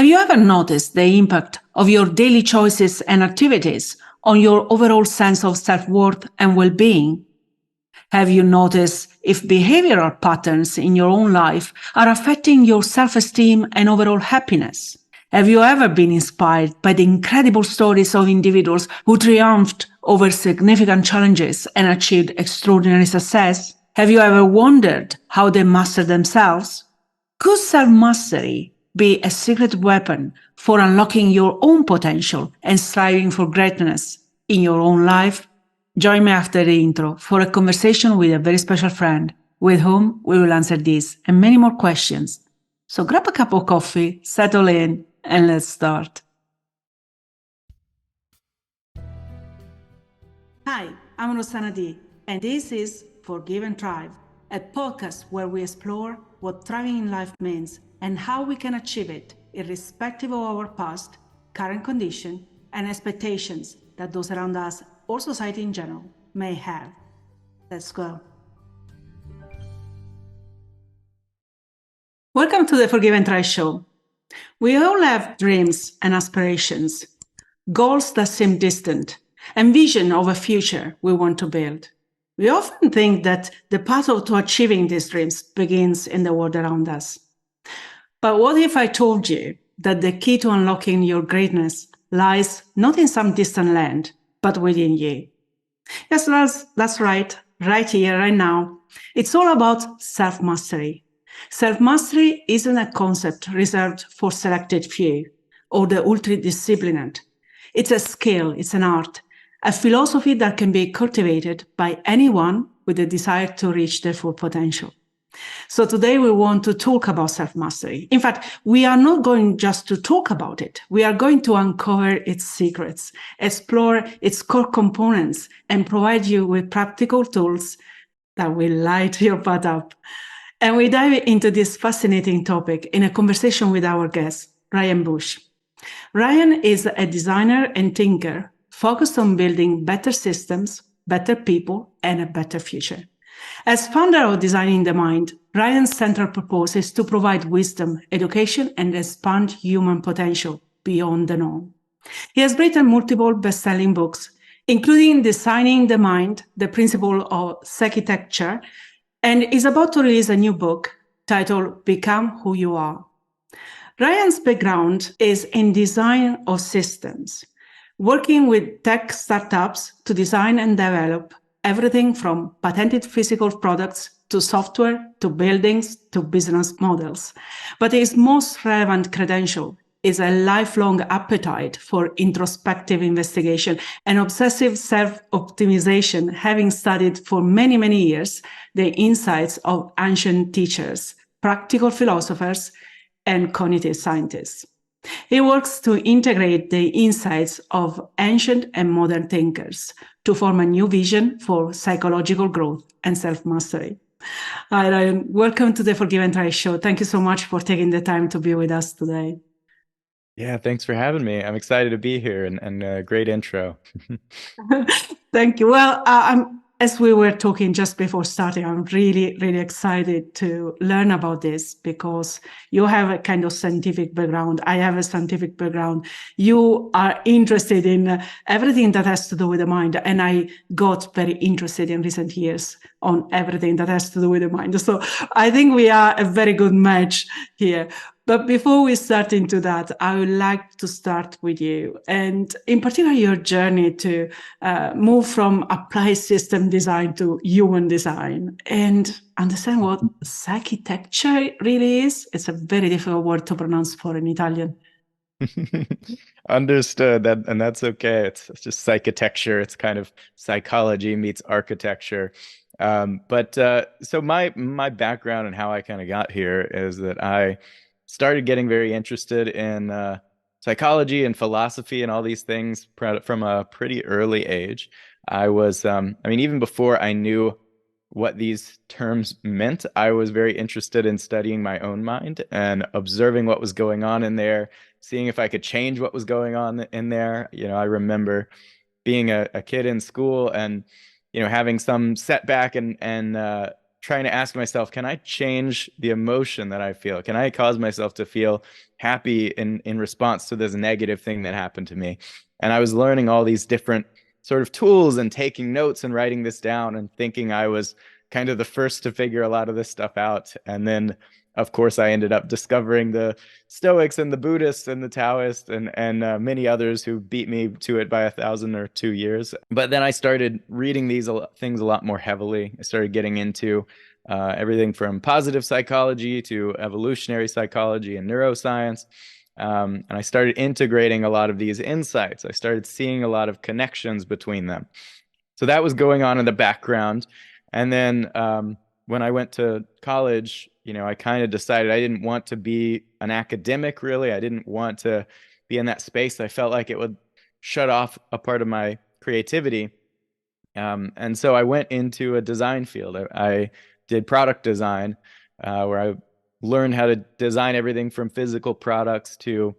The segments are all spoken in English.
Have you ever noticed the impact of your daily choices and activities on your overall sense of self-worth and well-being? Have you noticed if behavioral patterns in your own life are affecting your self-esteem and overall happiness? Have you ever been inspired by the incredible stories of individuals who triumphed over significant challenges and achieved extraordinary success? Have you ever wondered how they mastered themselves? Could self-mastery be a secret weapon for unlocking your own potential and striving for greatness in your own life? Join me after the intro for a conversation with a very special friend with whom we will answer these and many more questions. So grab a cup of coffee, settle in, and let's start. Hi, I'm Rosanna D, and this is Forgive and Thrive, a podcast where we explore what thriving in life means and how we can achieve it, irrespective of our past, current condition, and expectations that those around us or society in general may have. Let's go. Welcome to the Forgive and Thrive show. We all have dreams and aspirations, goals that seem distant, and vision of a future we want to build. We often think that the path to achieving these dreams begins in the world around us. But what if I told you that the key to unlocking your greatness lies not in some distant land, but within you? Yes, that's right here, right now. It's all about self-mastery. Self-mastery isn't a concept reserved for selected few or the ultra-disciplined. It's a skill, it's an art, a philosophy that can be cultivated by anyone with a desire to reach their full potential. So today we want to talk about self-mastery. In fact, we are not going just to talk about it. We are going to uncover its secrets, explore its core components, and provide you with practical tools that will light your path up. And we dive into this fascinating topic in a conversation with our guest, Ryan Bush. Ryan is a designer and thinker focused on building better systems, better people, and a better future. As founder of Designing the Mind, Ryan's central purpose is to provide wisdom, education, and expand human potential beyond the norm. He has written multiple best-selling books, including Designing the Mind, The Principle of Architecture, and is about to release a new book titled Become Who You Are. Ryan's background is in design of systems, working with tech startups to design and develop everything from patented physical products to software, to buildings, to business models. But his most relevant credential is a lifelong appetite for introspective investigation and obsessive self-optimization, having studied for many, many years the insights of ancient teachers, practical philosophers, and cognitive scientists. He works to integrate the insights of ancient and modern thinkers to form a new vision for psychological growth and self-mastery. Hi, Ryan. Welcome to the Forgive and Thrive show. Thank you so much for taking the time to be with us today. Yeah, thanks for having me. I'm excited to be here and a great intro. Thank you. Well, as we were talking just before starting, I'm really, really excited to learn about this because you have a kind of scientific background. I have a scientific background. You are interested in everything that has to do with the mind. And I got very interested in recent years on everything that has to do with the mind. So I think we are a very good match here. But before we start into that, I would like to start with you, and in particular, your journey to move from applied system design to human design and understand what architecture really is. It's a very difficult word to pronounce for an Italian. Understood that, and that's okay. It's just psychitecture. It's kind of psychology meets architecture. So my background and how I kind of got here is that I started getting very interested in psychology and philosophy and all these things from a pretty early age. I was, even before I knew what these terms meant, I was very interested in studying my own mind and observing what was going on in there, seeing if I could change what was going on in there. I remember being a kid in school and, having some setback and trying to ask myself, can I change the emotion that I feel? Can I cause myself to feel happy in response to this negative thing that happened to me? And I was learning all these different sort of tools and taking notes and writing this down and thinking I was kind of the first to figure a lot of this stuff out. And then, of course, I ended up discovering the Stoics and the Buddhists and the Taoists and many others who beat me to it by 1,000 or 2 years. But then I started reading these things a lot more heavily. I started getting into everything from positive psychology to evolutionary psychology and neuroscience. And I started integrating a lot of these insights. I started seeing a lot of connections between them. So that was going on in the background. And then when I went to college, I kind of decided I didn't want to be an academic, really. I didn't want to be in that space. I felt like it would shut off a part of my creativity. And so I went into a design field. I did product design, where I learned how to design everything from physical products to,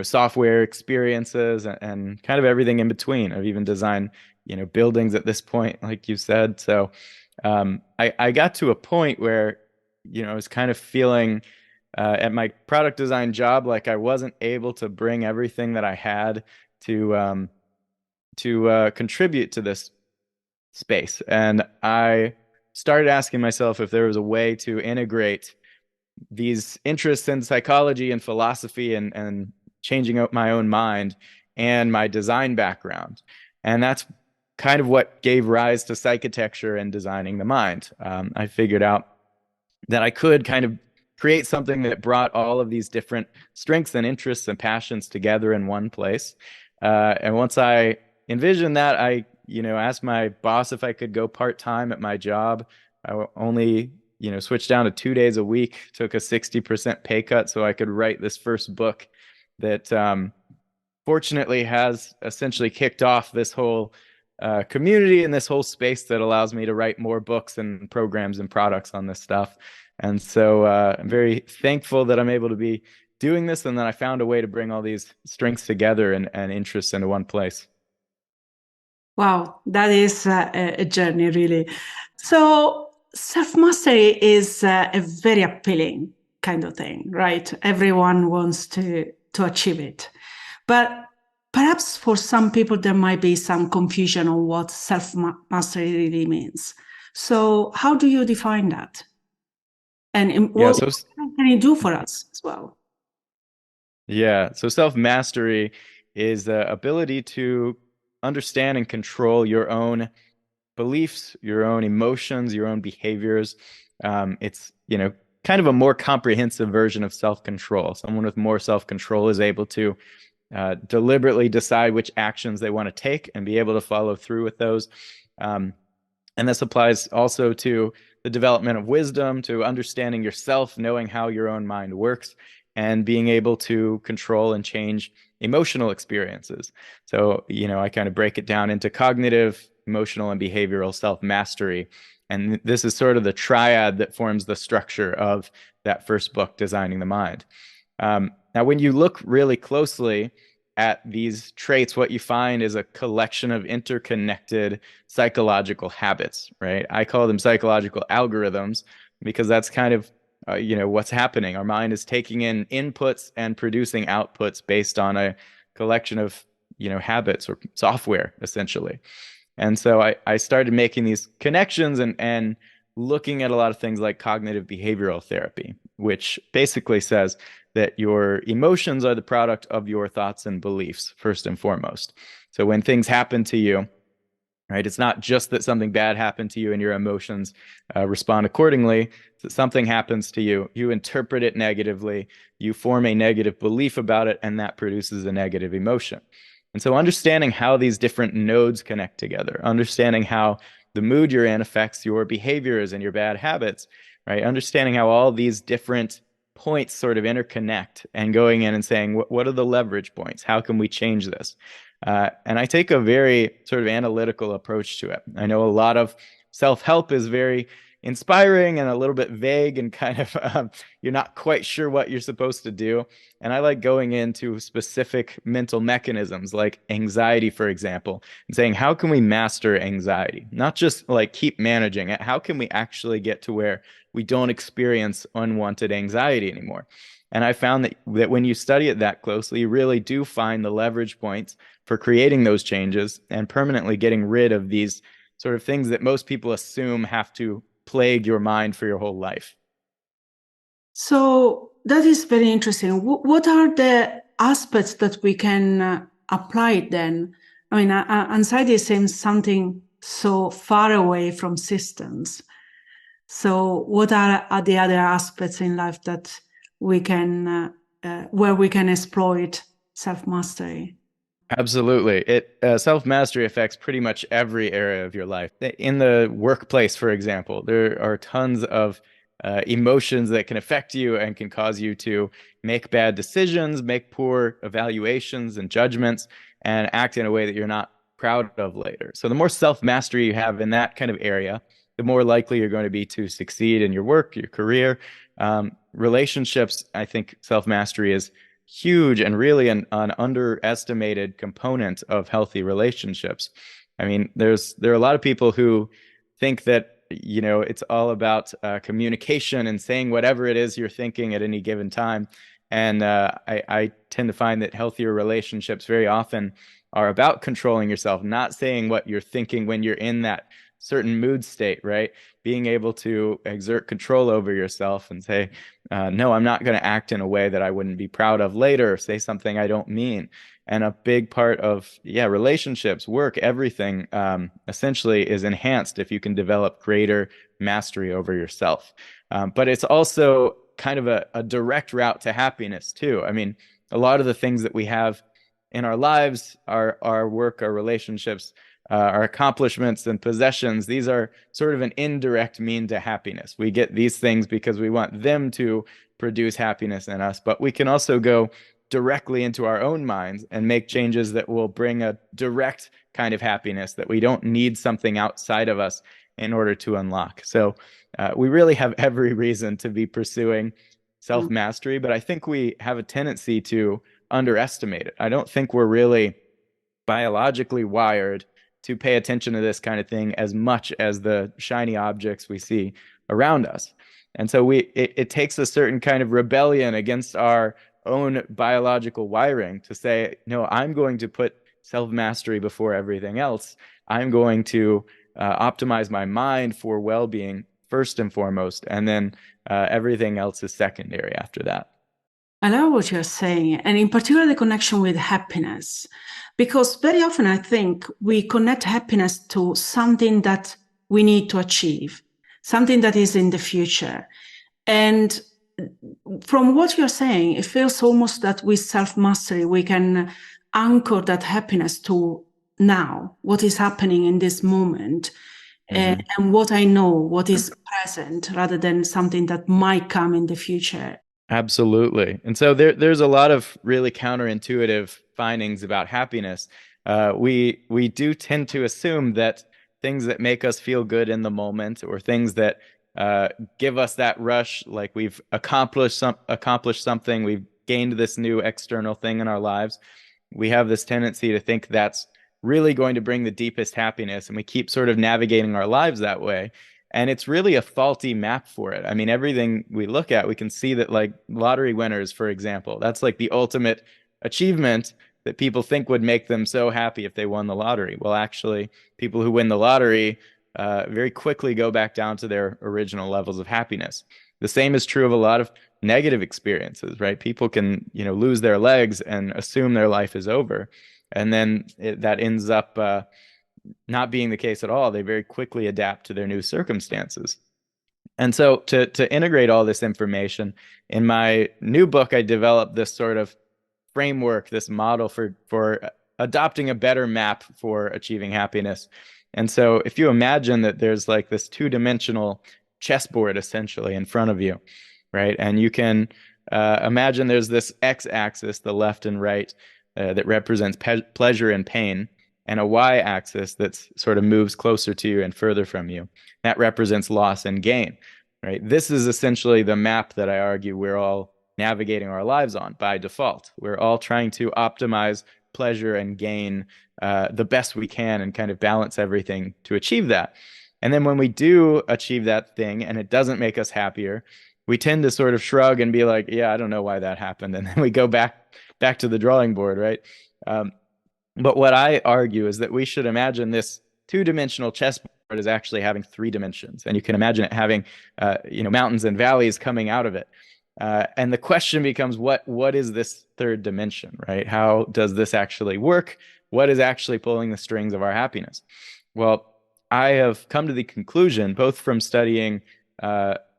software experiences and kind of everything in between. I've even designed, buildings at this point, like you said. So I got to a point where, I was kind of feeling at my product design job like I wasn't able to bring everything that I had to contribute to this space. And I started asking myself if there was a way to integrate these interests in psychology and philosophy and changing out my own mind and my design background. And that's kind of what gave rise to psychotecture and designing the mind. I figured out that I could kind of create something that brought all of these different strengths and interests and passions together in one place. And once I envisioned that, I, asked my boss if I could go part-time at my job. I only, switched down to 2 days a week, took a 60% pay cut so I could write this first book that fortunately has essentially kicked off this whole community and this whole space that allows me to write more books and programs and products on this stuff. And so I'm very thankful that I'm able to be doing this, and then I found a way to bring all these strengths together and interests into one place. Wow, that is a journey, really. So, self mastery is a very appealing kind of thing, right? Everyone wants to achieve it. But perhaps for some people, there might be some confusion on what self mastery really means. So, how do you define that? And Yeah, what so can it do for us as well? so self-mastery is the ability to understand and control your own beliefs, your own emotions, your own behaviors. It's, kind of a more comprehensive version of self-control. Someone with more self-control is able to deliberately decide which actions they want to take and be able to follow through with those. Um, and this applies also to the development of wisdom, to understanding yourself, knowing how your own mind works, and being able to control and change emotional experiences. So, I kind of break it down into cognitive, emotional, and behavioral self-mastery. And this is sort of the triad that forms the structure of that first book, Designing the Mind. Now, when you look really closely at these traits, what you find is a collection of interconnected psychological habits, right? I call them psychological algorithms because that's kind of what's happening. Our mind is taking in inputs and producing outputs based on a collection of habits or software, essentially. And so I started making these connections and looking at a lot of things like cognitive behavioral therapy, which basically says that your emotions are the product of your thoughts and beliefs, first and foremost. So when things happen to you, right, it's not just that something bad happened to you and your emotions respond accordingly. So something happens to you, you interpret it negatively, you form a negative belief about it, and that produces a negative emotion. And so understanding how these different nodes connect together, understanding how the mood you're in affects your behaviors and your bad habits, right? Understanding how all these different points sort of interconnect and going in and saying, what are the leverage points? How can we change this? And I take a very sort of analytical approach to it. I know a lot of self-help is very, inspiring and a little bit vague and kind of you're not quite sure what you're supposed to do. And I like going into specific mental mechanisms like anxiety, for example, and saying, how can we master anxiety? Not just like keep managing it. How can we actually get to where we don't experience unwanted anxiety anymore? And I found that when you study it that closely, you really do find the leverage points for creating those changes and permanently getting rid of these sort of things that most people assume have to plague your mind for your whole life. So that is very interesting. What are the aspects that we can apply then? I mean, anxiety seems something so far away from systems. So what are the other aspects in life that we can, where we can exploit self-mastery? Absolutely. It self-mastery affects pretty much every area of your life. In the workplace, for example, there are tons of emotions that can affect you and can cause you to make bad decisions, make poor evaluations and judgments, and act in a way that you're not proud of later. So the more self-mastery you have in that kind of area, the more likely you're going to be to succeed in your work, your career. Relationships, I think self-mastery is huge and really an underestimated component of healthy relationships. I mean, there are a lot of people who think that it's all about communication and saying whatever it is you're thinking at any given time. And I tend to find that healthier relationships very often are about controlling yourself, not saying what you're thinking when you're in that certain mood state, right? Being able to exert control over yourself and say, no, I'm not going to act in a way that I wouldn't be proud of later, or say something I don't mean. And a big part of, relationships, work, everything essentially is enhanced if you can develop greater mastery over yourself. But it's also kind of a direct route to happiness, too. I mean, a lot of the things that we have in our lives, our work, our relationships, our accomplishments and possessions, these are sort of an indirect mean to happiness. We get these things because we want them to produce happiness in us, but we can also go directly into our own minds and make changes that will bring a direct kind of happiness that we don't need something outside of us in order to unlock. So we really have every reason to be pursuing self-mastery, but I think we have a tendency to underestimate it. I don't think we're really biologically wired to pay attention to this kind of thing as much as the shiny objects we see around us. And so it takes a certain kind of rebellion against our own biological wiring to say, no, I'm going to put self-mastery before everything else. I'm going to optimize my mind for well-being first and foremost, and then everything else is secondary after that. I love what you're saying, and in particular, the connection with happiness, because very often I think we connect happiness to something that we need to achieve, something that is in the future. And from what you're saying, it feels almost that with self-mastery, we can anchor that happiness to now, what is happening in this moment, and what I know, what is present, rather than something that might come in the future. Absolutely. And so there's a lot of really counterintuitive findings about happiness. We do tend to assume that things that make us feel good in the moment, or things that give us that rush, like we've accomplished something, we've gained this new external thing in our lives, we have this tendency to think that's really going to bring the deepest happiness, and we keep sort of navigating our lives that way. And it's really a faulty map for it. I mean, everything we look at, we can see that, like lottery winners, for example, that's like the ultimate achievement that people think would make them so happy if they won the lottery. Well, actually, people who win the lottery very quickly go back down to their original levels of happiness. The same is true of a lot of negative experiences, right? People can, lose their legs and assume their life is over. And then that ends up not being the case at all. They very quickly adapt to their new circumstances. And so to integrate all this information, in my new book, I developed this sort of framework, this model for adopting a better map for achieving happiness. And so if you imagine that there's like this two-dimensional chessboard essentially in front of you, right? And you can imagine there's this x-axis, the left and right, that represents pleasure and pain. and a y-axis that's sort of moves closer to you and further from you. That represents loss and gain, right? This is essentially the map that I argue we're all navigating our lives on by default. We're all trying to optimize pleasure and gain the best we can and kind of balance everything to achieve that. And then when we do achieve that thing and it doesn't make us happier, we tend to sort of shrug and be like, yeah, I don't know why that happened. And then we go back to the drawing board, right? Um, but what I argue is that we should imagine this two-dimensional chessboard as actually having three dimensions. And you can imagine it having, mountains and valleys coming out of it. And the question becomes, what is this third dimension, right? How does this actually work? What is actually pulling the strings of our happiness? Well, I have come to the conclusion, both from studying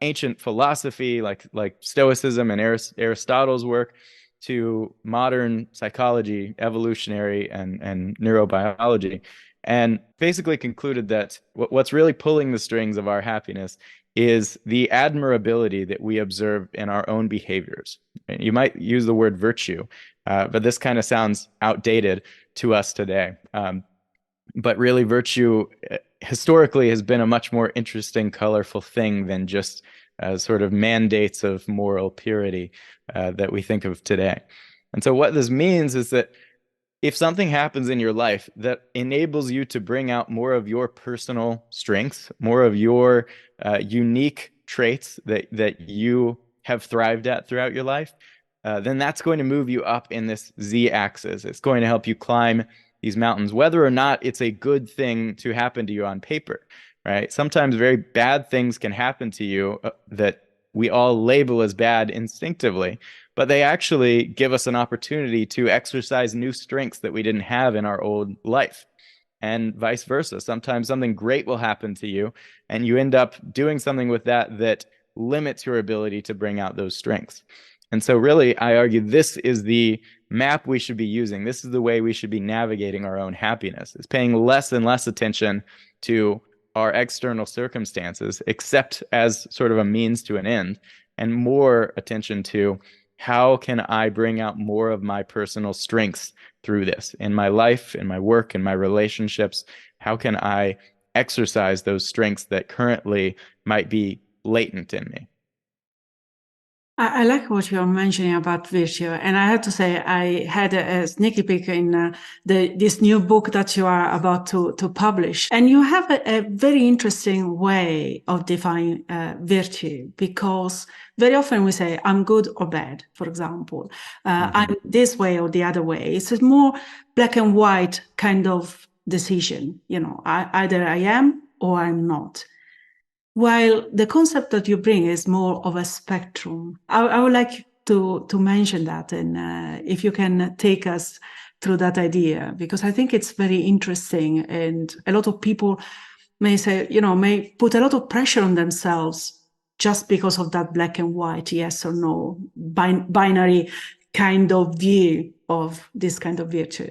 ancient philosophy like Stoicism and Aristotle's work, to modern psychology, evolutionary, and neurobiology, and basically concluded that what's really pulling the strings of our happiness is the admirability that we observe in our own behaviors. You might use the word virtue, but this kind of sounds outdated to us today. But really, virtue historically has been a much more interesting, colorful thing than just sort of mandates of moral purity that we think of today. And so what this means is that if something happens in your life that enables you to bring out more of your personal strengths, more of your unique traits that you have thrived at throughout your life, then that's going to move you up in this z-axis. It's going to help you climb these mountains, whether or not it's a good thing to happen to you on paper, right? Sometimes very bad things can happen to you that we all label as bad instinctively, but they actually give us an opportunity to exercise new strengths that we didn't have in our old life, and vice versa. Sometimes something great will happen to you, and you end up doing something with that limits your ability to bring out those strengths. And so really, I argue this is the map we should be using. This is the way we should be navigating our own happiness. It's paying less and less attention to our external circumstances, except as sort of a means to an end, and more attention to how can I bring out more of my personal strengths through this in my life, in my work, in my relationships? How can I exercise those strengths that currently might be latent in me? I like what you're mentioning about virtue, and I have to say I had a sneaky peek in this new book that you are about to publish, and you have a very interesting way of defining virtue, because very often we say I'm good or bad. For example, I'm this way or the other way. It's a more black and white kind of decision. Either I am or I'm not. While the concept that you bring is more of a spectrum, I would like to mention that, and if you can take us through that idea, because I think it's very interesting, and a lot of people may say, may put a lot of pressure on themselves just because of that black and white, yes or no, binary kind of view of this kind of virtue.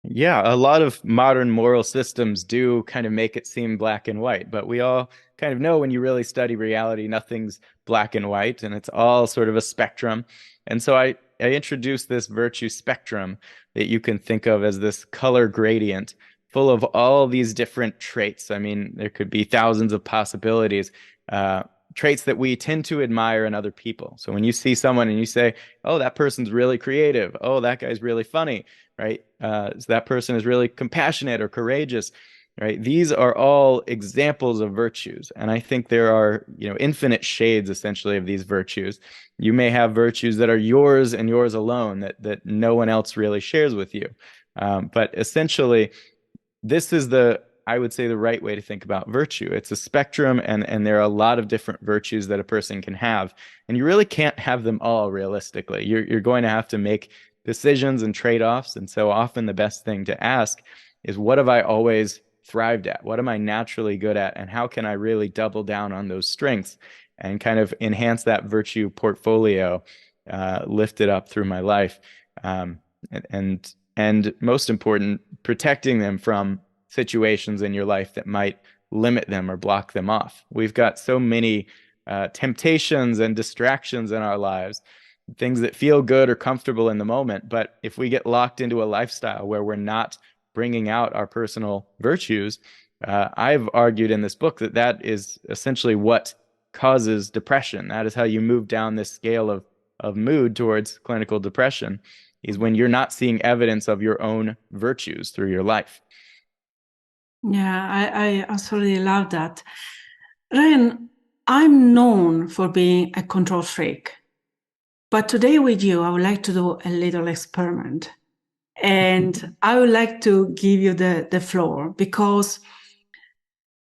Yeah, a lot of modern moral systems do kind of make it seem black and white, but we all kind of know when you really study reality, nothing's black and white, and it's all sort of a spectrum. And so I introduced this virtue spectrum that you can think of as this color gradient full of all these different traits. I mean, there could be thousands of possibilities, traits that we tend to admire in other people. So when you see someone and you say, oh, that person's really creative, oh, that guy's really funny, right? So that person is really compassionate or courageous, right? These are all examples of virtues. And I think there are, infinite shades essentially of these virtues. You may have virtues that are yours and yours alone that no one else really shares with you. But essentially, this is I would say, the right way to think about virtue. It's a spectrum, and there are a lot of different virtues that a person can have. And you really can't have them all realistically. You're going to have to make decisions and trade-offs. And so often the best thing to ask is, what have I always thrived at? What am I naturally good at? And how can I really double down on those strengths and kind of enhance that virtue portfolio, lift it up through my life? And most important, protecting them from situations in your life that might limit them or block them off. We've got so many temptations and distractions in our lives, things that feel good or comfortable in the moment. But if we get locked into a lifestyle where we're not bringing out our personal virtues, I've argued in this book that that is essentially what causes depression. That is how you move down this scale of mood towards clinical depression, is when you're not seeing evidence of your own virtues through your life. Yeah, I absolutely love that. Ryan, I'm known for being a control freak, but today with you, I would like to do a little experiment. And I would like to give you the floor because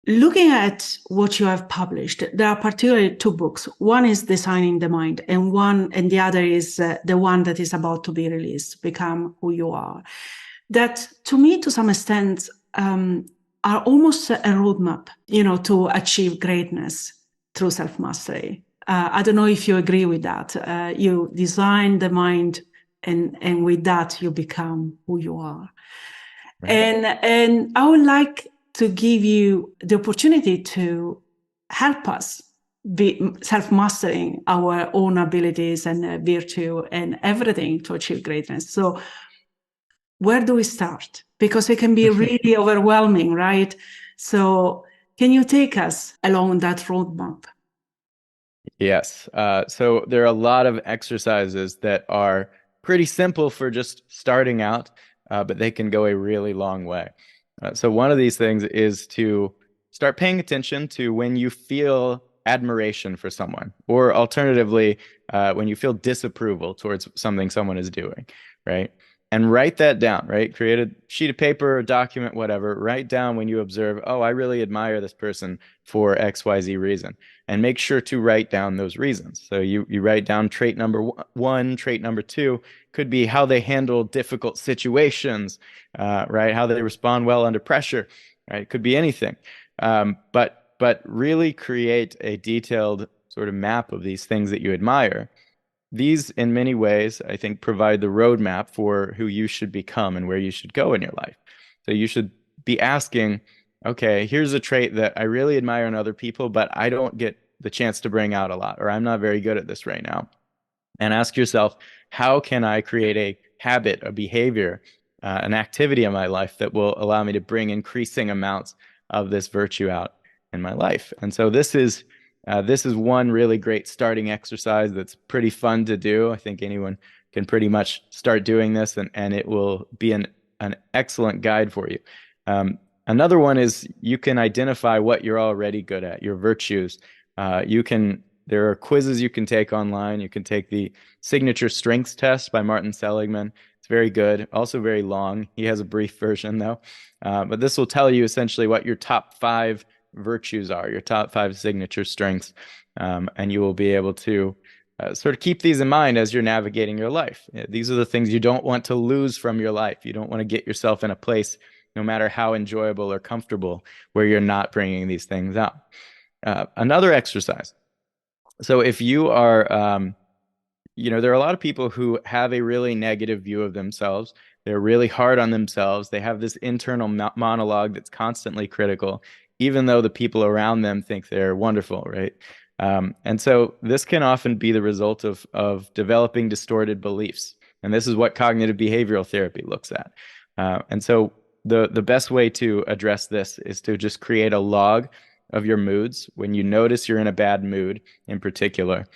looking at what you have published, there are particularly two books. One is Designing the Mind, and the other is the one that is about to be released, Become Who You Are. That, to me, to some extent, are almost a roadmap, to achieve greatness through self-mastery. I don't know if you agree with that. You design the mind, and with that, you become who you are. Right. And I would like to give you the opportunity to help us be self-mastering our own abilities and virtue and everything to achieve greatness. So where do we start? Because it can be really overwhelming, right? So can you take us along that roadmap? Yes. So there are a lot of exercises that are pretty simple for just starting out, but they can go a really long way. So one of these things is to start paying attention to when you feel admiration for someone, or alternatively, when you feel disapproval towards something someone is doing, right? And write that down, right? Create a sheet of paper, a document, whatever. Write down when you observe, oh, I really admire this person for XYZ reason, and make sure to write down those reasons. So you write down trait number one, trait number two could be how they handle difficult situations, right? How they respond well under pressure, right? It could be anything. But really create a detailed sort of map of these things that you admire. These, in many ways, I think, provide the roadmap for who you should become and where you should go in your life. So you should be asking, okay, here's a trait that I really admire in other people, but I don't get the chance to bring out a lot, or I'm not very good at this right now. And ask yourself, how can I create a habit, a behavior, an activity in my life that will allow me to bring increasing amounts of this virtue out in my life? And so this is one really great starting exercise that's pretty fun to do. I think anyone can pretty much start doing this, and it will be an excellent guide for you. Another one is you can identify what you're already good at, your virtues. There are quizzes you can take online. You can take the Signature Strengths Test by Martin Seligman. It's very good, also very long. He has a brief version though. But this will tell you essentially what your top 5 virtues are, your top 5 signature strengths. And you will be able to sort of keep these in mind as you're navigating your life. These are the things you don't want to lose from your life. You don't want to get yourself in a place, no matter how enjoyable or comfortable, where you're not bringing these things out. Another exercise. So if you are, there are a lot of people who have a really negative view of themselves. They're really hard on themselves. They have this internal monologue that's constantly critical, even though the people around them think they're wonderful, right? And so this can often be the result of developing distorted beliefs. And this is what cognitive behavioral therapy looks at. And so the best way to address this is to just create a log of your moods. When you notice you're in a bad mood in particular,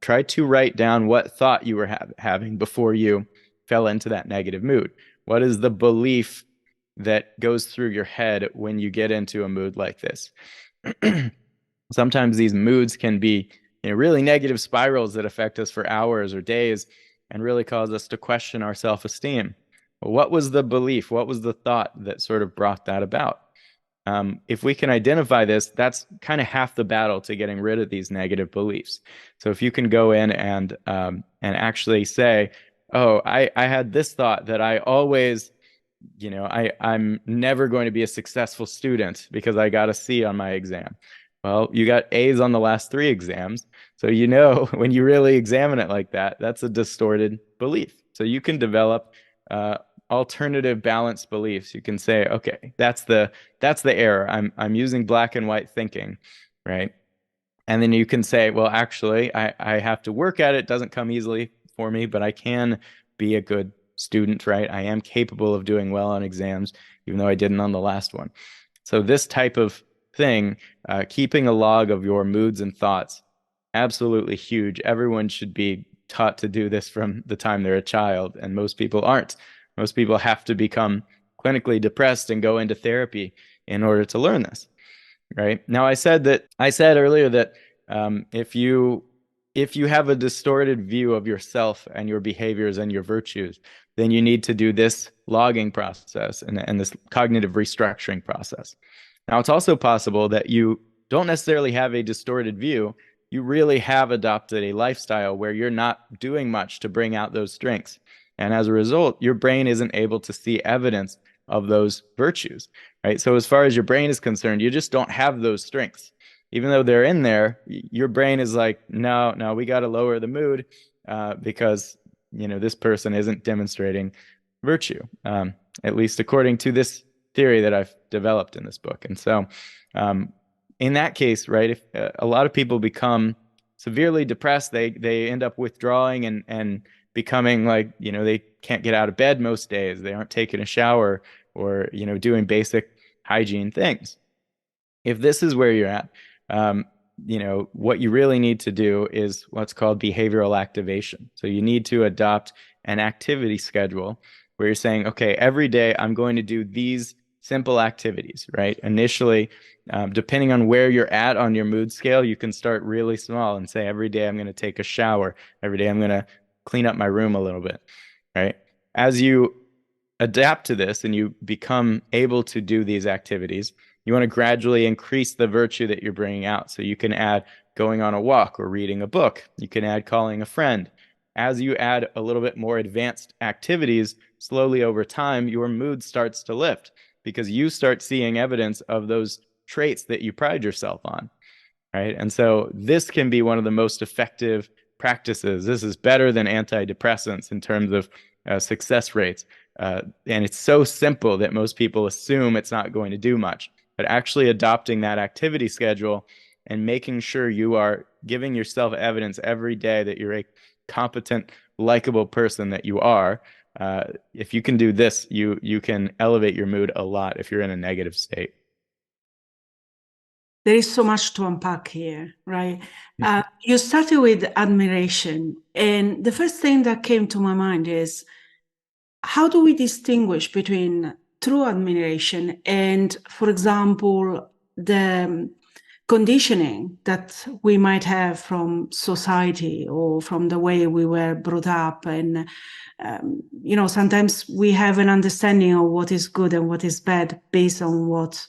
try to write down what thought you were having before you fell into that negative mood. What is the belief that goes through your head when you get into a mood like this? Sometimes these moods can be, really negative spirals that affect us for hours or days and really cause us to question our self-esteem. What was the belief? What was the thought that sort of brought that about? If we can identify this, that's kind of half the battle to getting rid of these negative beliefs. So if you can go in and actually say, oh, I had this thought that I always, I'm never going to be a successful student because I got a C on my exam. Well, you got A's on the last 3 exams. So when you really examine it like that, that's a distorted belief. So you can develop alternative balanced beliefs. You can say, okay, that's the error. I'm using black and white thinking, right? And then you can say, well, actually, I have to work at it. It doesn't come easily for me, but I can be a good student, right? I am capable of doing well on exams, even though I didn't on the last one. So this type of thing, keeping a log of your moods and thoughts, absolutely huge. Everyone should be taught to do this from the time they're a child, and most people aren't. Most people have to become clinically depressed and go into therapy in order to learn this, right? Now, I said earlier that if you have a distorted view of yourself and your behaviors and your virtues, then you need to do this logging process and this cognitive restructuring process. Now, it's also possible that you don't necessarily have a distorted view. You really have adopted a lifestyle where you're not doing much to bring out those strengths. And as a result, your brain isn't able to see evidence of those virtues, right? So as far as your brain is concerned, you just don't have those strengths. Even though they're in there, your brain is like, no, we got to lower the mood because, this person isn't demonstrating virtue, at least according to this theory that I've developed in this book. And so in that case, right, if a lot of people become severely depressed, they end up withdrawing and becoming like, they can't get out of bed most days. They aren't taking a shower or, doing basic hygiene things. If this is where you're at, what you really need to do is what's called behavioral activation. So you need to adopt an activity schedule where you're saying, okay, every day I'm going to do these simple activities, right? Initially, depending on where you're at on your mood scale, you can start really small and say, every day I'm going to take a shower. Every day I'm going to clean up my room a little bit, right? As you adapt to this and you become able to do these activities, you want to gradually increase the virtue that you're bringing out. So you can add going on a walk or reading a book. You can add calling a friend. As you add a little bit more advanced activities, slowly over time, your mood starts to lift because you start seeing evidence of those traits that you pride yourself on, right? And so this can be one of the most effective practices. This is better than antidepressants in terms of success rates. And it's so simple that most people assume it's not going to do much. But actually adopting that activity schedule and making sure you are giving yourself evidence every day that you're a competent, likable person that you are, if you can do this, you can elevate your mood a lot if you're in a negative state. There is so much to unpack here, right? You started with admiration, and the first thing that came to my mind is, how do we distinguish between true admiration and, for example, the conditioning that we might have from society or from the way we were brought up? And, sometimes we have an understanding of what is good and what is bad based on what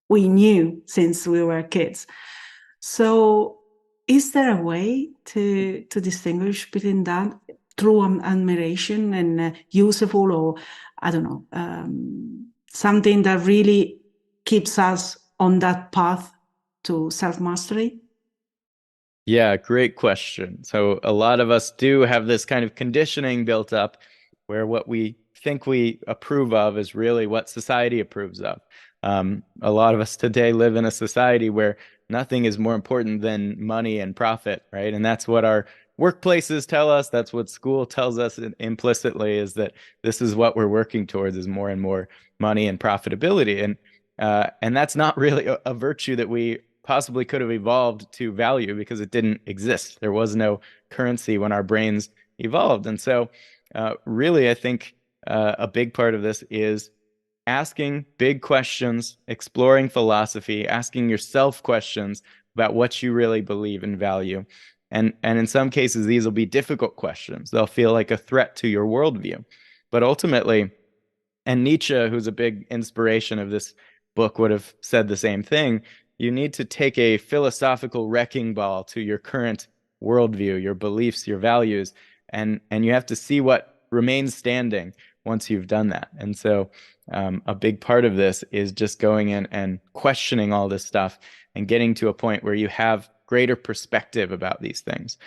we knew since we were kids. So is there a way to distinguish between that true admiration and useful, or I don't know, something that really keeps us on that path to self-mastery? Yeah, great question. So a lot of us do have this kind of conditioning built up where what we think we approve of is really what society approves of. A lot of us today live in a society where nothing is more important than money and profit, right? And that's what our workplaces tell us. That's what school tells us implicitly, is that this is what we're working towards, is more and more money and profitability. And that's not really a virtue that we possibly could have evolved to value because it didn't exist. There was no currency when our brains evolved. And so really, I think a big part of this is asking big questions, exploring philosophy, asking yourself questions about what you really believe and value. And in some cases, these will be difficult questions. They'll feel like a threat to your worldview. But ultimately, and Nietzsche, who's a big inspiration of this book, would have said the same thing. You need to take a philosophical wrecking ball to your current worldview, your beliefs, your values, and you have to see what remains standing once you've done that. And so a big part of this is just going in and questioning all this stuff and getting to a point where you have greater perspective about these things.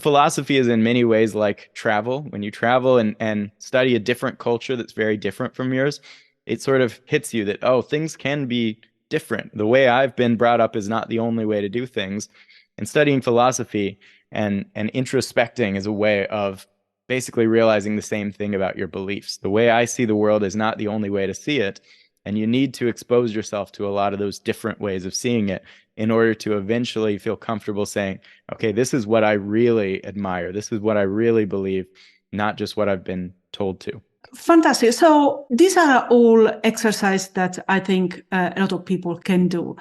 Philosophy is in many ways like travel. When you travel and study a different culture that's very different from yours, it sort of hits you that, oh, things can be different. The way I've been brought up is not the only way to do things. And studying philosophy and introspecting is a way of basically realizing the same thing about your beliefs. The way I see the world is not the only way to see it. And you need to expose yourself to a lot of those different ways of seeing it in order to eventually feel comfortable saying, okay, this is what I really admire. This is what I really believe, not just what I've been told to. Fantastic. So these are all exercises that I think a lot of people can do.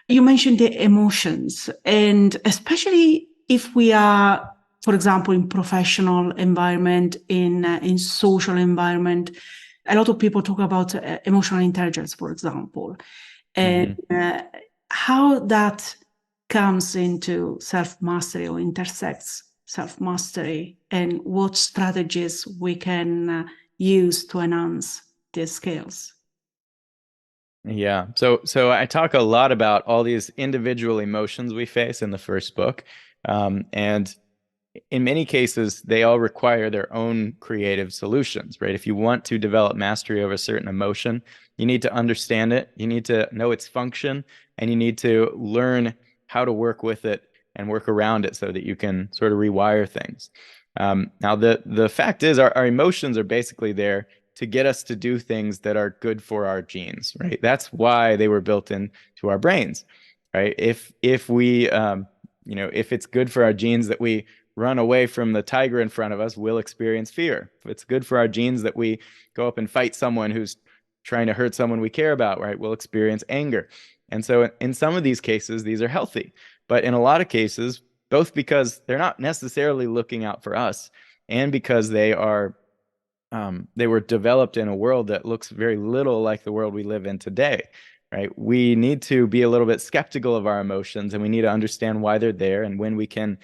You mentioned the emotions, and especially if we are, for example, in professional environment, in social environment, a lot of people talk about emotional intelligence, for example, and how that comes into self-mastery or intersects self-mastery, and what strategies we can use to enhance these skills. Yeah. So I talk a lot about all these individual emotions we face in the first book. And in many cases, they all require their own creative solutions, right? If you want to develop mastery over a certain emotion, you need to understand it, you need to know its function, and you need to learn how to work with it and work around it so that you can sort of rewire things. Now, the fact is, our emotions are basically there to get us to do things that are good for our genes, right? That's why they were built into our brains, right? If we if it's good for our genes that we run away from the tiger in front of us, we'll experience fear. If it's good for our genes that we go up and fight someone who's trying to hurt someone we care about, right, we'll experience anger. And so in some of these cases, these are healthy. But in a lot of cases, both because they're not necessarily looking out for us and because they were developed in a world that looks very little like the world we live in today, right? We need to be a little bit skeptical of our emotions, and we need to understand why they're there and when we can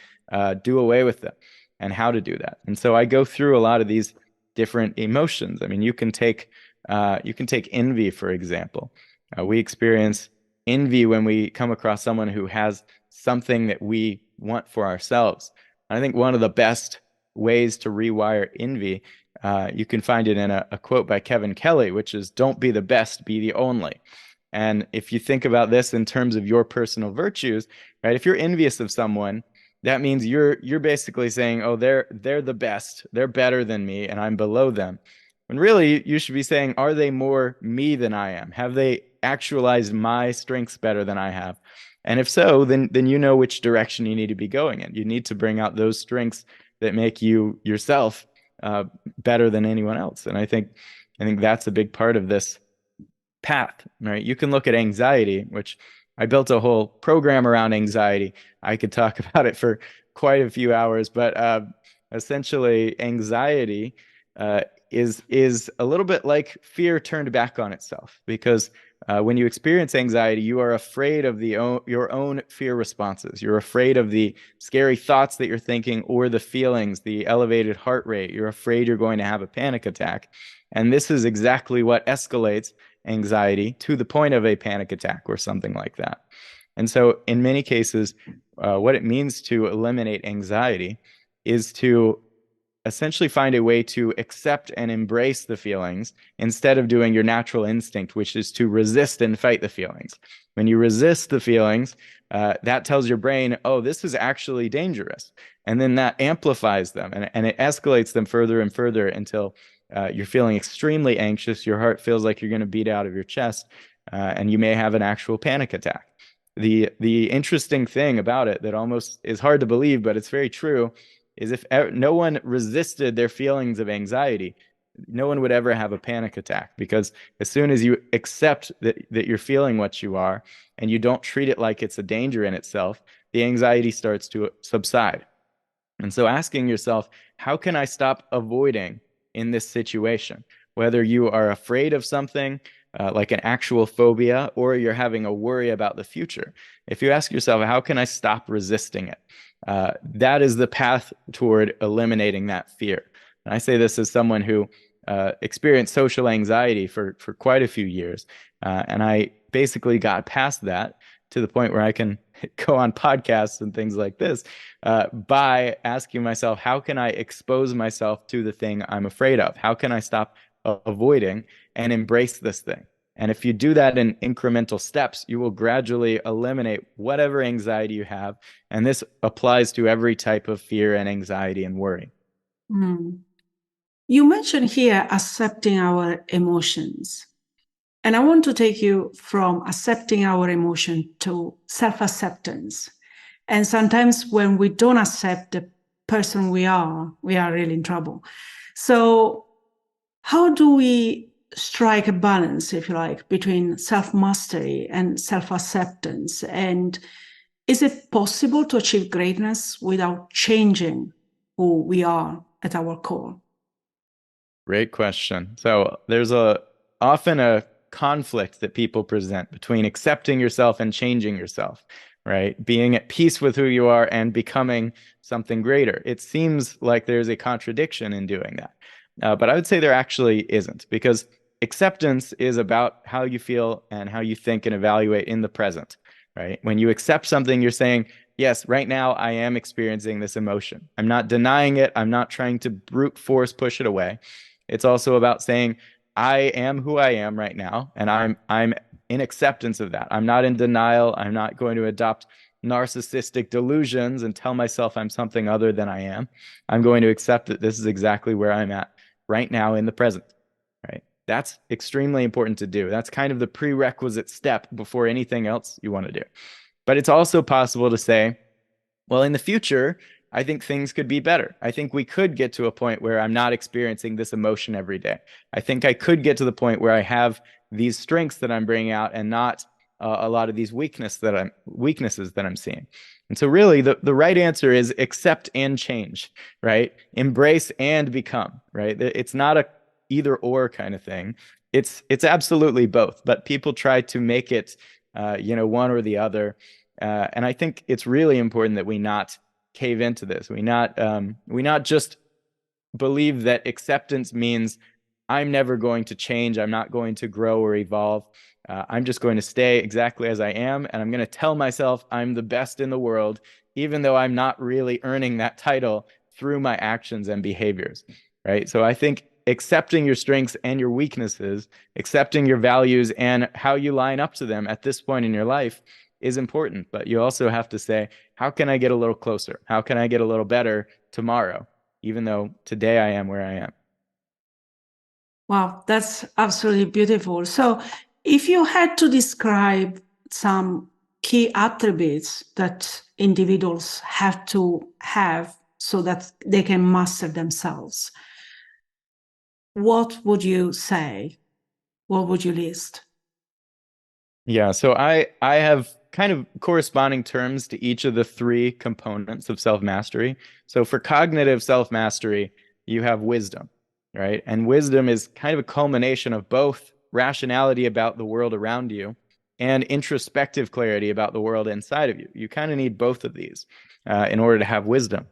do away with them and how to do that. And so I go through a lot of these different emotions. I mean, you can take envy, for example. We experience envy when we come across someone who has something that we want for ourselves. And I think one of the best ways to rewire envy, you can find it in a quote by Kevin Kelly, which is, "Don't be the best, be the only." And if you think about this in terms of your personal virtues, right? If you're envious of someone, that means you're basically saying, "Oh, they're the best. They're better than me, and I'm below them." When really you should be saying, "Are they more me than I am? Have they actualized my strengths better than I have?" And if so, then you know which direction you need to be going in. You need to bring out those strengths that make you yourself better than anyone else. And I think that's a big part of this path, right? You can look at anxiety, which I built a whole program around anxiety. I could talk about it for quite a few hours, but essentially, anxiety uh, is a little bit like fear turned back on itself, because when you experience anxiety, you are afraid of your own fear responses. You're afraid of the scary thoughts that you're thinking or the feelings, the elevated heart rate. You're afraid you're going to have a panic attack. And this is exactly what escalates anxiety to the point of a panic attack or something like that. And so, in many cases, what it means to eliminate anxiety is to essentially find a way to accept and embrace the feelings instead of doing your natural instinct, which is to resist and fight the feelings. When you resist the feelings, that tells your brain, "Oh, this is actually dangerous." And then that amplifies them, and it escalates them further and further until you're feeling extremely anxious. Your heart feels like you're going to beat out of your chest, and you may have an actual panic attack. The interesting thing about it that almost is hard to believe, but it's very true, is if no one resisted their feelings of anxiety, no one would ever have a panic attack, because as soon as you accept that you're feeling what you are and you don't treat it like it's a danger in itself, the anxiety starts to subside. And so asking yourself, how can I stop avoiding in this situation? Whether you are afraid of something, like an actual phobia, or you're having a worry about the future. If you ask yourself, how can I stop resisting it? That is the path toward eliminating that fear. And I say this as someone who experienced social anxiety for quite a few years. And I basically got past that to the point where I can go on podcasts and things like this by asking myself, how can I expose myself to the thing I'm afraid of? How can I stop avoiding and embrace this thing? And if you do that in incremental steps, you will gradually eliminate whatever anxiety you have. And this applies to every type of fear and anxiety and worry. Hmm. You mentioned here accepting our emotions. And I want to take you from accepting our emotion to self acceptance. And sometimes when we don't accept the person we are really in trouble. So, how do we strike a balance, if you like, between self mastery and self acceptance? And is it possible to achieve greatness without changing who we are at our core? Great question. So there's a often a conflict that people present between accepting yourself and changing yourself, right? Being at peace with who you are and becoming something greater. It seems like there's a contradiction in doing that. But I would say there actually isn't, because acceptance is about how you feel and how you think and evaluate in the present, right? When you accept something, you're saying, yes, right now I am experiencing this emotion. I'm not denying it. I'm not trying to brute force push it away. It's also about saying, I am who I am right now, and I'm in acceptance of that. I'm not in denial. I'm not going to adopt narcissistic delusions and tell myself I'm something other than I am. I'm going to accept that this is exactly where I'm at right now in the present, right? That's extremely important to do. That's kind of the prerequisite step before anything else you want to do. But it's also possible to say, well, in the future, I think things could be better. I think we could get to a point where I'm not experiencing this emotion every day. I think I could get to the point where I have these strengths that I'm bringing out and not a lot of these weaknesses that I'm seeing. And so really the right answer is accept and change, right? Embrace and become, right? It's not a either or kind of thing. It's absolutely both, but people try to make it one or the other. And I think it's really important that we not cave into this. We not just believe that acceptance means I'm never going to change. I'm not going to grow or evolve. I'm just going to stay exactly as I am. And I'm going to tell myself I'm the best in the world, even though I'm not really earning that title through my actions and behaviors. Right. So I think accepting your strengths and your weaknesses, accepting your values and how you line up to them at this point in your life is important. But you also have to say, how can I get a little closer? How can I get a little better tomorrow, even though today I am where I am? Wow, that's absolutely beautiful. So, if you had to describe some key attributes that individuals have to have so that they can master themselves, what would you say? What would you list? Yeah, so I have kind of corresponding terms to each of the three components of self-mastery. So for cognitive self-mastery, you have wisdom, right? And wisdom is kind of a culmination of both rationality about the world around you and introspective clarity about the world inside of you. You kind of need both of these in order to have wisdom.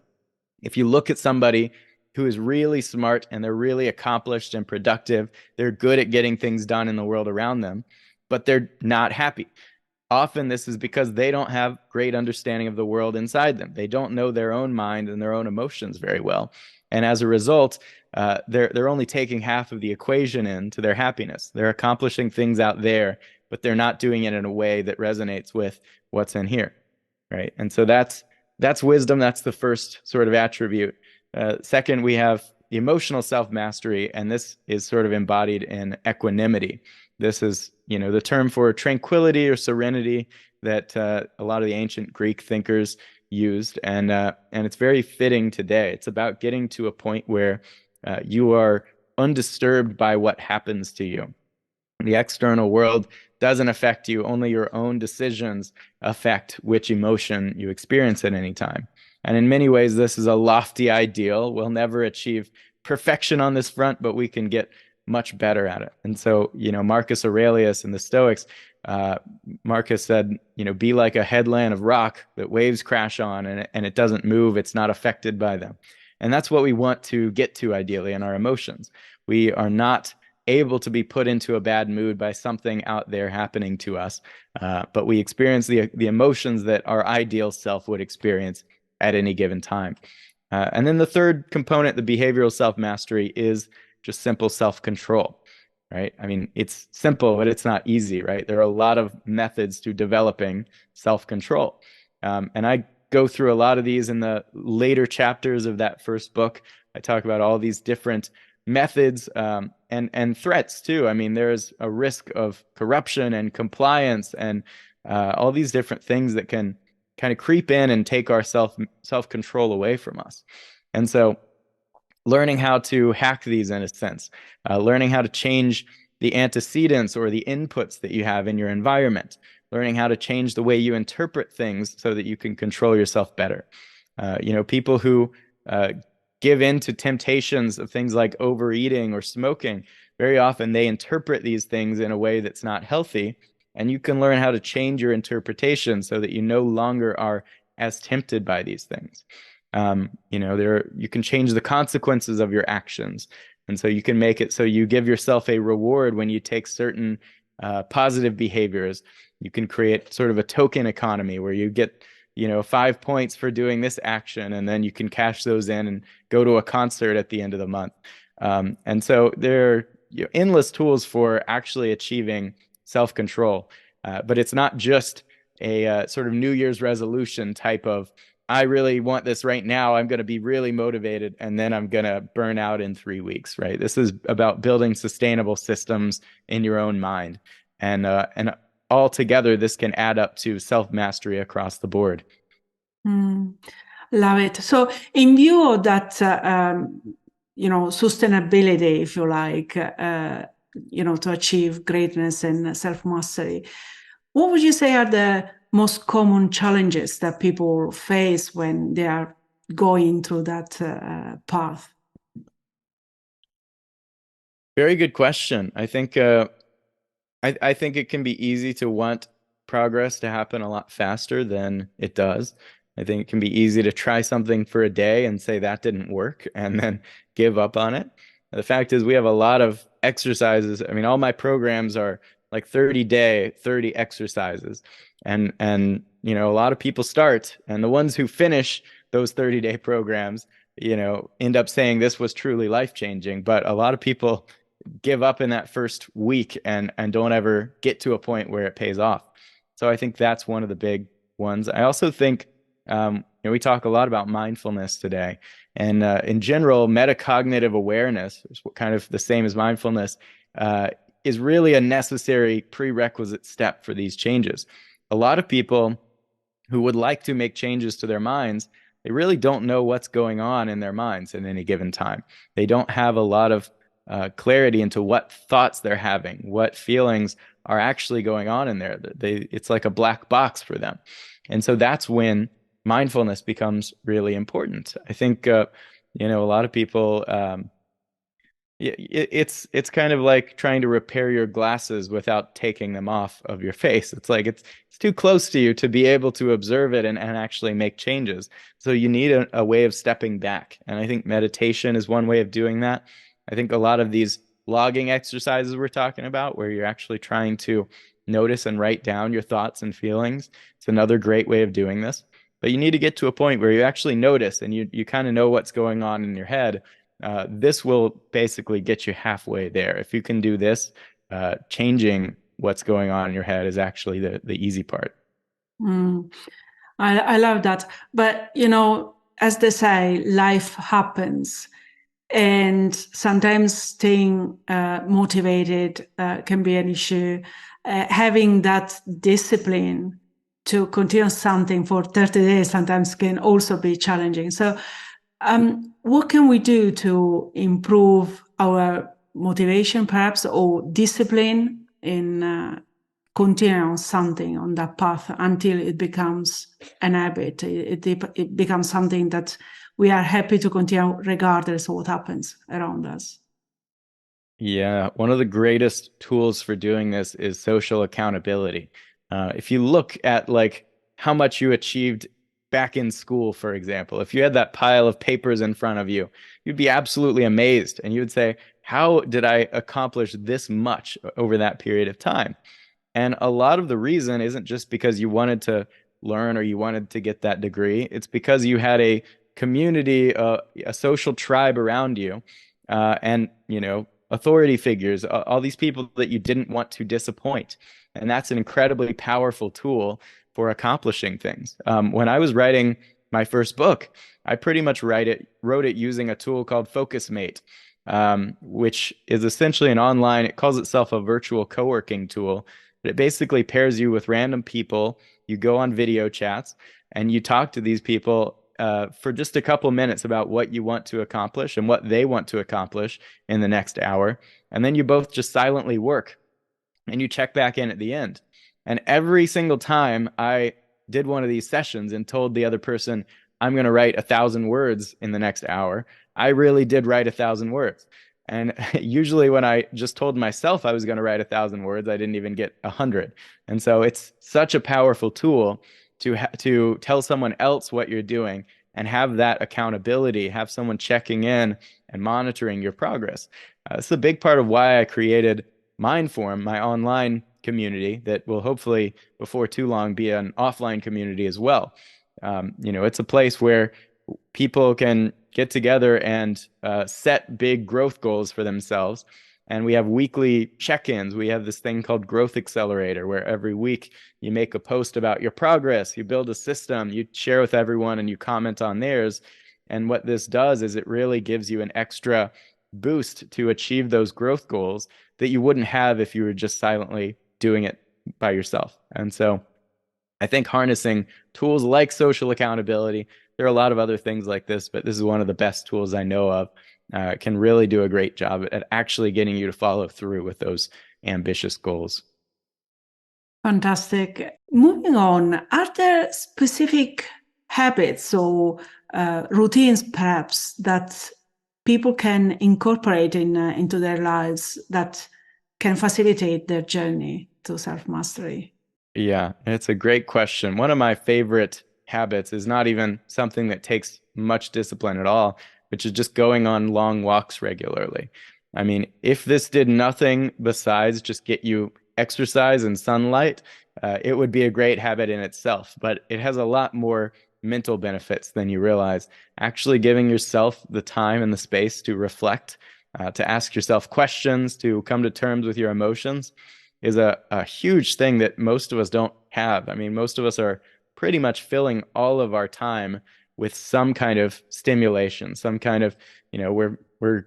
If you look at somebody who is really smart and they're really accomplished and productive, they're good at getting things done in the world around them, but they're not happy. Often this is because they don't have great understanding of the world inside them. They don't know their own mind and their own emotions very well. And as a result, they're only taking half of the equation into their happiness. They're accomplishing things out there, but they're not doing it in a way that resonates with what's in here, right? And so that's wisdom. That's the first sort of attribute. Second, we have the emotional self-mastery, and this is sort of embodied in equanimity. This is, the term for tranquility or serenity that a lot of the ancient Greek thinkers used, and it's very fitting today. It's about getting to a point where you are undisturbed by what happens to you. The external world doesn't affect you. Only your own decisions affect which emotion you experience at any time. And in many ways, this is a lofty ideal. We'll never achieve perfection on this front, but we can get much better at it. And so, Marcus Aurelius and the Stoics, uh, Marcus said, be like a headland of rock that waves crash on and it doesn't move. It's not affected by them. And that's what we want to get to ideally in our emotions. We are not able to be put into a bad mood by something out there happening to us, but we experience the emotions that our ideal self would experience at any given time. And then the third component, the behavioral self mastery, is just simple self control, right? I mean, it's simple, but it's not easy, right? There are a lot of methods to developing self control. And I go through a lot of these in the later chapters of that first book. I talk about all these different methods, and threats too. I mean, there's a risk of corruption and compliance and all these different things that can kind of creep in and take our self control away from us. And so learning how to hack these in a sense, learning how to change the antecedents or the inputs that you have in your environment, learning how to change the way you interpret things so that you can control yourself better. People who give in to temptations of things like overeating or smoking, very often they interpret these things in a way that's not healthy. And you can learn how to change your interpretation so that you no longer are as tempted by these things. You can change the consequences of your actions. And so you can make it so you give yourself a reward when you take certain positive behaviors. You can create sort of a token economy where you get 5 points for doing this action, and then you can cash those in and go to a concert at the end of the month. And so there are endless tools for actually achieving self-control. But it's not just a sort of New Year's resolution type of, I really want this right now. I'm going to be really motivated, and then I'm going to burn out in 3 weeks, right? This is about building sustainable systems in your own mind. And altogether, this can add up to self-mastery across the board. Love it. So in view of that, sustainability, if you like, to achieve greatness and self-mastery, what would you say are the most common challenges that people face when they are going through that path? Very good question. I think it can be easy to want progress to happen a lot faster than it does. I think it can be easy to try something for a day and say that didn't work and then give up on it. The fact is, we have a lot of exercises. I mean, all my programs are like 30-day, 30 exercises. And a lot of people start, and the ones who finish those 30-day programs, end up saying this was truly life-changing. But a lot of people give up in that first week and don't ever get to a point where it pays off. So I think that's one of the big ones. I also think we talk a lot about mindfulness today, and in general, metacognitive awareness, is kind of the same as mindfulness, is really a necessary prerequisite step for these changes. A lot of people who would like to make changes to their minds, they really don't know what's going on in their minds at any given time. They don't have a lot of clarity into what thoughts they're having, what feelings are actually going on in there. It's like a black box for them. And so that's when mindfulness becomes really important. I think, a lot of people, it's kind of like trying to repair your glasses without taking them off of your face. It's like it's too close to you to be able to observe it and actually make changes. So you need a way of stepping back. And I think meditation is one way of doing that. I think a lot of these logging exercises we're talking about, where you're actually trying to notice and write down your thoughts and feelings, it's another great way of doing this. But you need to get to a point where you actually notice and you kind of know what's going on in your head. This will basically get you halfway there. If you can do this, changing what's going on in your head is actually the easy part. I love that. But, as they say, life happens. And sometimes staying motivated can be an issue. Having that discipline to continue something for 30 days sometimes can also be challenging. So what can we do to improve our motivation, perhaps, or discipline in continuing on something on that path until it becomes an habit? It becomes something that we are happy to continue regardless of what happens around us. Yeah, one of the greatest tools for doing this is social accountability. If you look at like how much you achieved back in school, for example, if you had that pile of papers in front of you, you'd be absolutely amazed, and you would say, how did I accomplish this much over that period of time? And a lot of the reason isn't just because you wanted to learn or you wanted to get that degree. It's because you had a community, a social tribe around you, and authority figures, all these people that you didn't want to disappoint. And that's an incredibly powerful tool for accomplishing things. When I was writing my first book, I pretty much wrote it using a tool called FocusMate, which is essentially an online, it calls itself a virtual co-working tool. But it basically pairs you with random people. You go on video chats and you talk to these people for just a couple minutes about what you want to accomplish and what they want to accomplish in the next hour. And then you both just silently work and you check back in at the end. And every single time I did one of these sessions and told the other person, I'm going to write 1,000 words in the next hour, I really did write 1,000 words. And usually when I just told myself I was going to write 1,000 words, I didn't even get 100. And so it's such a powerful tool to tell someone else what you're doing and have that accountability, have someone checking in and monitoring your progress. It's a big part of why I created Mindform, my online community that will hopefully before too long be an offline community as well. It's a place where people can get together and set big growth goals for themselves. And we have weekly check-ins. We have this thing called Growth Accelerator, where every week you make a post about your progress, you build a system, you share with everyone, and you comment on theirs. And what this does is it really gives you an extra boost to achieve those growth goals that you wouldn't have if you were just silently doing it by yourself. And so I think harnessing tools like social accountability, there are a lot of other things like this, but this is one of the best tools I know of. Can really do a great job at actually getting you to follow through with those ambitious goals. Fantastic. Moving on, are there specific habits or routines, perhaps, that people can incorporate into their lives that can facilitate their journey to self-mastery? Yeah, it's a great question. One of my favorite habits is not even something that takes much discipline at all, which is just going on long walks regularly. I mean, if this did nothing besides just get you exercise and sunlight, it would be a great habit in itself, but it has a lot more mental benefits than you realize. Actually giving yourself the time and the space to reflect, to ask yourself questions, to come to terms with your emotions is a huge thing that most of us don't have. I mean, most of us are pretty much filling all of our time with some kind of stimulation, some kind of, we're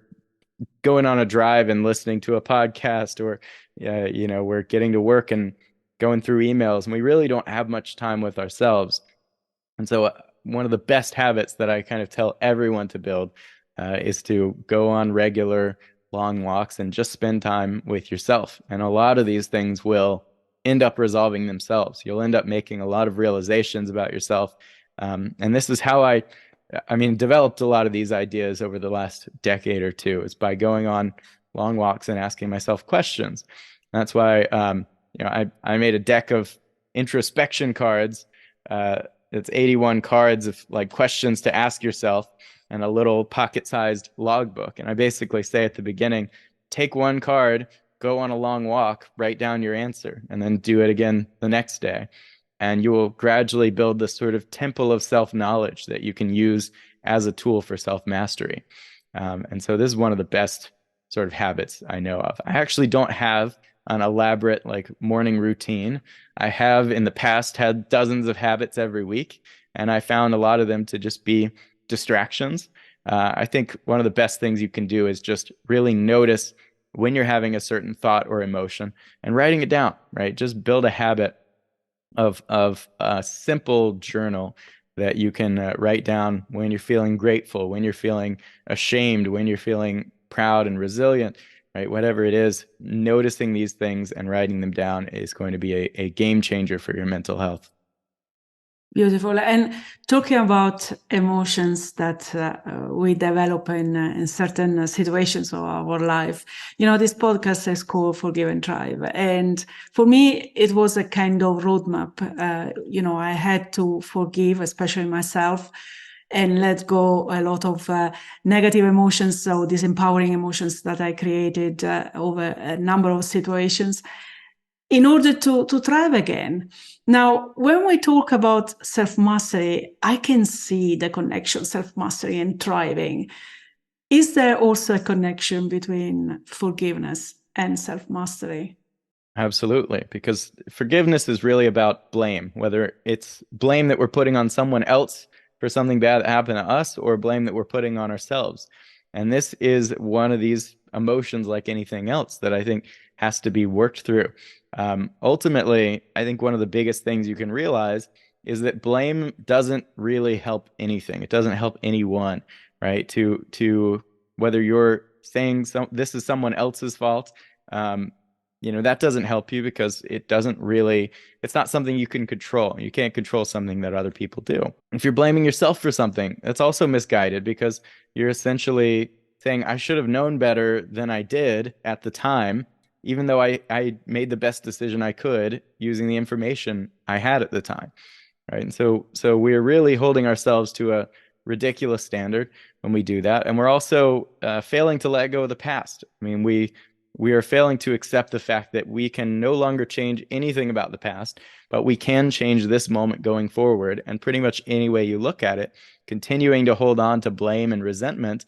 going on a drive and listening to a podcast, or we're getting to work and going through emails, and we really don't have much time with ourselves. And so one of the best habits that I kind of tell everyone to build is to go on regular long walks and just spend time with yourself. And a lot of these things will end up resolving themselves. You'll end up making a lot of realizations about yourself. And this is how developed a lot of these ideas over the last decade or two, is by going on long walks and asking myself questions. That's why, I made a deck of introspection cards. It's 81 cards of like questions to ask yourself and a little pocket-sized logbook. And I basically say at the beginning, take one card, go on a long walk, write down your answer, and then do it again the next day. And you will gradually build this sort of temple of self-knowledge that you can use as a tool for self-mastery. And so this is one of the best sort of habits I know of. I actually don't have an elaborate like morning routine. I have in the past had dozens of habits every week, and I found a lot of them to just be distractions. I think one of the best things you can do is just really notice when you're having a certain thought or emotion and writing it down, right? Just build a habit of a simple journal that you can write down when you're feeling grateful, when you're feeling ashamed, when you're feeling proud and resilient, right? Whatever it is, noticing these things and writing them down is going to be a game changer for your mental health. Beautiful. And talking about emotions that we develop in certain situations of our life, this podcast is called Forgive and Thrive. And for me, it was a kind of roadmap. I had to forgive, especially myself, and let go a lot of negative emotions, so disempowering emotions that I created over a number of situations, in order to thrive again. Now, when we talk about self-mastery, I can see the connection, self-mastery and thriving. Is there also a connection between forgiveness and self-mastery? Absolutely, because forgiveness is really about blame, whether it's blame that we're putting on someone else for something bad that happened to us or blame that we're putting on ourselves. And this is one of these emotions, like anything else, that I think has to be worked through. Ultimately, I think one of the biggest things you can realize is that blame doesn't really help anything. It doesn't help anyone, right? To whether you're saying this is someone else's fault, that doesn't help you because it's not something you can control. You can't control something that other people do. If you're blaming yourself for something, that's also misguided because you're essentially saying, I should have known better than I did at the time, even though I made the best decision I could using the information I had at the time. Right. And so we're really holding ourselves to a ridiculous standard when we do that. And we're also failing to let go of the past. I mean, we are failing to accept the fact that we can no longer change anything about the past, but we can change this moment going forward. And pretty much any way you look at it, continuing to hold on to blame and resentment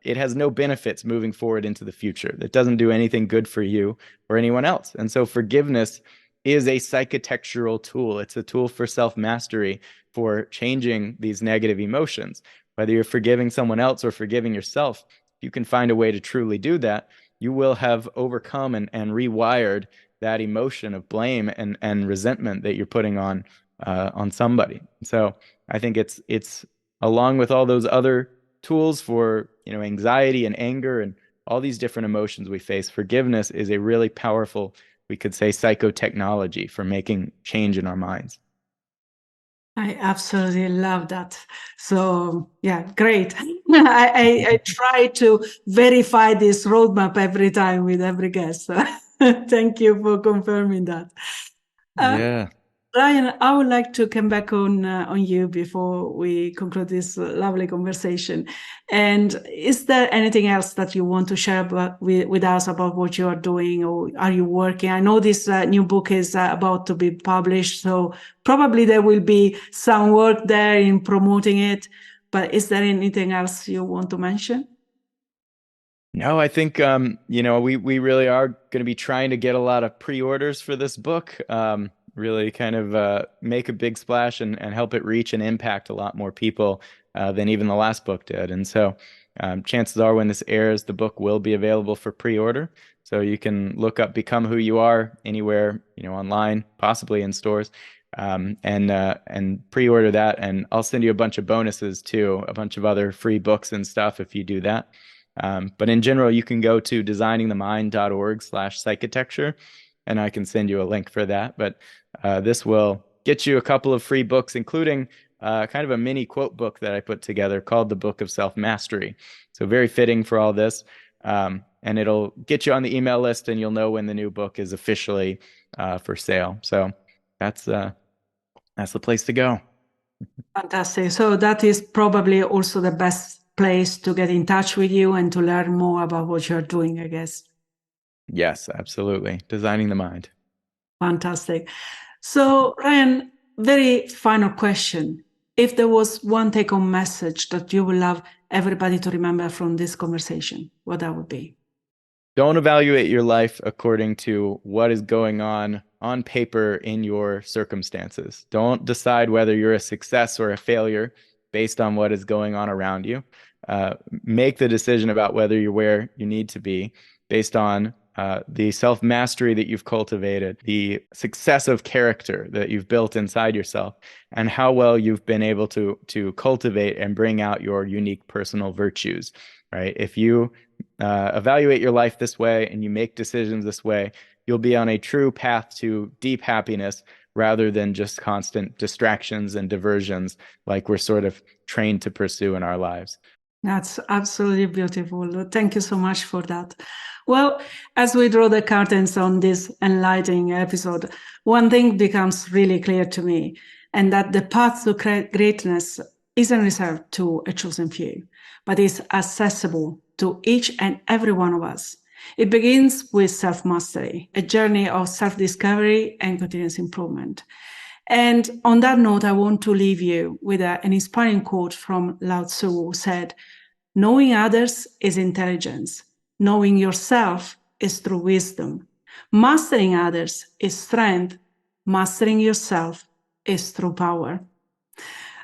it has no benefits moving forward into the future. It doesn't do anything good for you or anyone else. And so forgiveness is a psychotextural tool. It's a tool for self-mastery, for changing these negative emotions. Whether you're forgiving someone else or forgiving yourself, if you can find a way to truly do that, you will have overcome and rewired that emotion of blame and resentment that you're putting on somebody. So I think it's along with all those other tools for anxiety and anger and all these different emotions we face, forgiveness is a really powerful, we could say, psychotechnology for making change in our minds. I absolutely love that. So yeah, great. I try to verify this roadmap every time with every guest. Thank you for confirming that. Yeah. Ryan, I would like to come back on you before we conclude this lovely conversation. And is there anything else that you want to share with us about what you are doing, or are you working? I know this new book is about to be published, so probably there will be some work there in promoting it. But is there anything else you want to mention? No, I think we really are going to be trying to get a lot of pre-orders for this book. Really kind of make a big splash and help it reach and impact a lot more people than even the last book did. And so chances are when this airs, the book will be available for pre-order. So you can look up Become Who You Are anywhere, online, possibly in stores, and pre-order that. And I'll send you a bunch of bonuses too, a bunch of other free books and stuff if you do that. But in general, you can go to designingthemind.org/psychotecture, and I can send you a link for that. But this will get you a couple of free books, including kind of a mini quote book that I put together called The Book of Self-Mastery. So very fitting for all this. And it'll get you on the email list, and you'll know when the new book is officially for sale. So that's the place to go. Fantastic. So that is probably also the best place to get in touch with you and to learn more about what you're doing, I guess. Yes, absolutely. Designing the Mind. Fantastic. So, Ryan, very final question. If there was one take-home message that you would love everybody to remember from this conversation, what that would be? Don't evaluate your life according to what is going on paper in your circumstances. Don't decide whether you're a success or a failure based on what is going on around you. Make the decision about whether you're where you need to be based on the self-mastery that you've cultivated, the success of character that you've built inside yourself, and how well you've been able to cultivate and bring out your unique personal virtues, right? If you evaluate your life this way and you make decisions this way, you'll be on a true path to deep happiness rather than just constant distractions and diversions like we're sort of trained to pursue in our lives. That's absolutely beautiful. Thank you so much for that. Well, as we draw the curtains on this enlightening episode, one thing becomes really clear to me, and that the path to greatness isn't reserved to a chosen few, but is accessible to each and every one of us. It begins with self-mastery, a journey of self-discovery and continuous improvement. And on that note, I want to leave you with an inspiring quote from Lao Tzu, who said, "Knowing others is intelligence. Knowing yourself is true wisdom. Mastering others is strength. Mastering yourself is true power."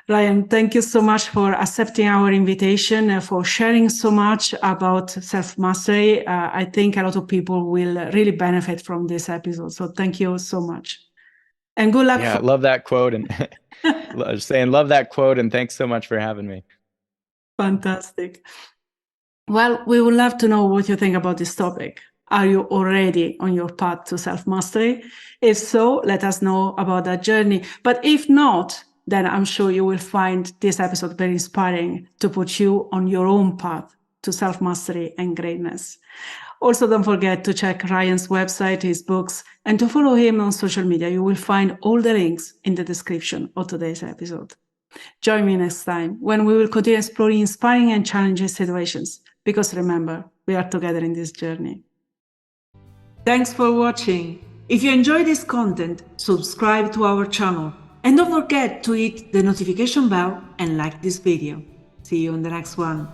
Ryan, thank you so much for accepting our invitation and for sharing so much about self-mastery. I think a lot of people will really benefit from this episode. So thank you so much. And good luck. Yeah, love that quote. And just saying, love that quote. And thanks so much for having me. Fantastic. Well, we would love to know what you think about this topic. Are you already on your path to self-mastery? If so, let us know about that journey. But if not, then I'm sure you will find this episode very inspiring to put you on your own path to self-mastery and greatness. Also, don't forget to check Ryan's website, his books, and to follow him on social media. You will find all the links in the description of today's episode. Join me next time when we will continue exploring inspiring and challenging situations. Because remember, we are together in this journey. Thanks for watching. If you enjoyed this content, subscribe to our channel. And don't forget to hit the notification bell and like this video. See you in the next one.